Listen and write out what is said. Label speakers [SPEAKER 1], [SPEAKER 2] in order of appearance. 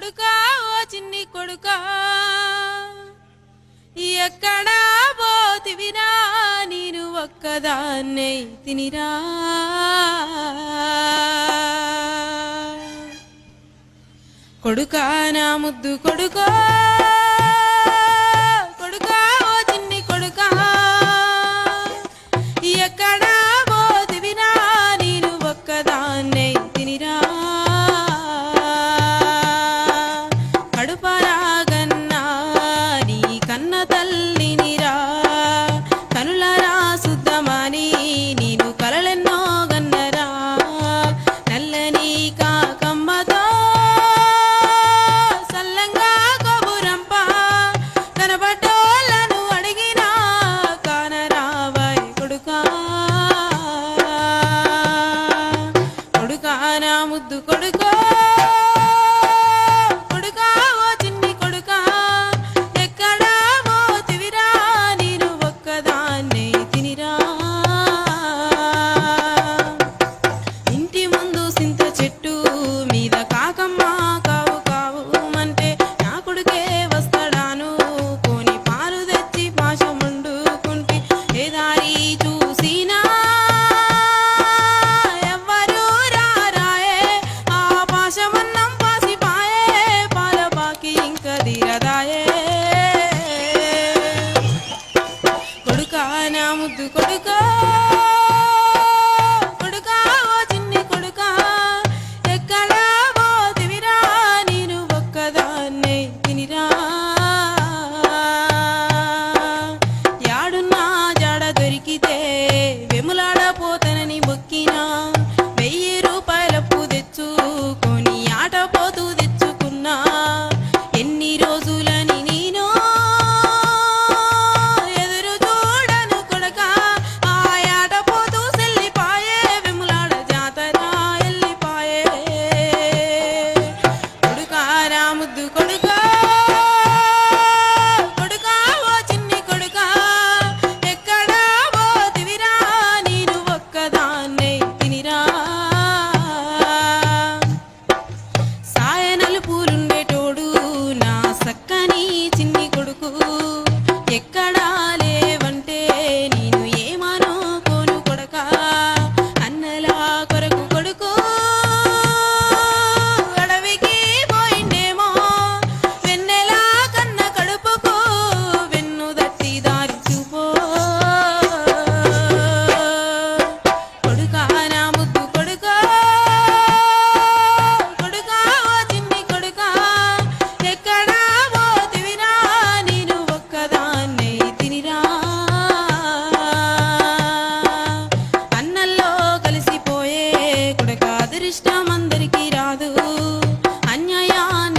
[SPEAKER 1] కొడుకా ఓ చిన్ని కొడుకా ఎక్కడా పోతివిరా నేను ఒక్కదాన్నే తినిరా కొడుకా నా ముద్దు కొడుకా కొడుకా ఓ చిన్ని కొడుకా ఎక్కడా పోతివిరా నేను ఒక్కదాన్నే తినిరా కడుపరాగన్నా నీ కన్న తల్లినిరా కనులరా శుద్ధమని నేను కలలెన్నో గన్నరా నల్లని కాకమ్మతో సల్లంగా కబురంప కనబడ్డోళ్ళను అడిగినా కానరావై కొడుకా కొడుకా నా ముద్దు కొడుకా కొడుకా ఓ చిన్ని కొడుకా ఎక్కడా పోతివిరా నేను ఒక్కదాన్నే తినిరా ఇంటి ముందు సింత చెట్టు మీద కాకమ్మ కావు కావు అంటే నా కొడుకే వస్తాడాను కోని పాలు తెచ్చి పాశం వండుకుంటే ఏ దారి చూసినా ఎవ్వరు రారాయే ఆ పాశమన్నం పాసిపాయే పాల బాకి ఇంక తీరదాయే కొడుకా నా ముద్దు కొడుకా కొడుకా ఓ చిన్ని కొడుకా ఎక్కడా పోతివిరా నేను ఒక్కదాన్నే తినిరా యాడున్నా జాడ దొరికితే వెములాడ పోతనని బొక్కినా 1000 రూపాయలప్పు తెచ్చుకొని ఆట పోతూ తెచ్చుకున్నా ఎన్ని రోజులని నేను ఎదురు చూడను కొడకా ఆ ఆట పోతూ సెల్లిపాయే వెములాడ జాతర ఎల్లిపాయే కొడుకా నా ముద్దు కొడుకా కొడుకా ఓ చిన్ని కొడుకా ఎక్కడా పోతివిరా నేను ఒక్కదాన్నే తినిరా సాయనలు పూలుండేటోడు నా సక్కని చిన్ని కొడుకు ఎక్కడా లేవంటే నేను ఏమనుకోను కొడకా అన్నలా కొరకు కొడుకు అడవికి పోయిండేమో వెన్నెలా కన్న కడుపుకు వెన్ను దట్టి దారి చూపో కొడుకా నా ముద్దు కొడుకా కొడుకా ఓ చిన్ని కొడుకా ఎక్కడా పోతివిరా నేను ఒక్కదాన్నే తినిరా అన్నల్లో కలిసిపోయే కొడుకా అదృష్టం అందరికీ రాదు అన్యాయాన్ని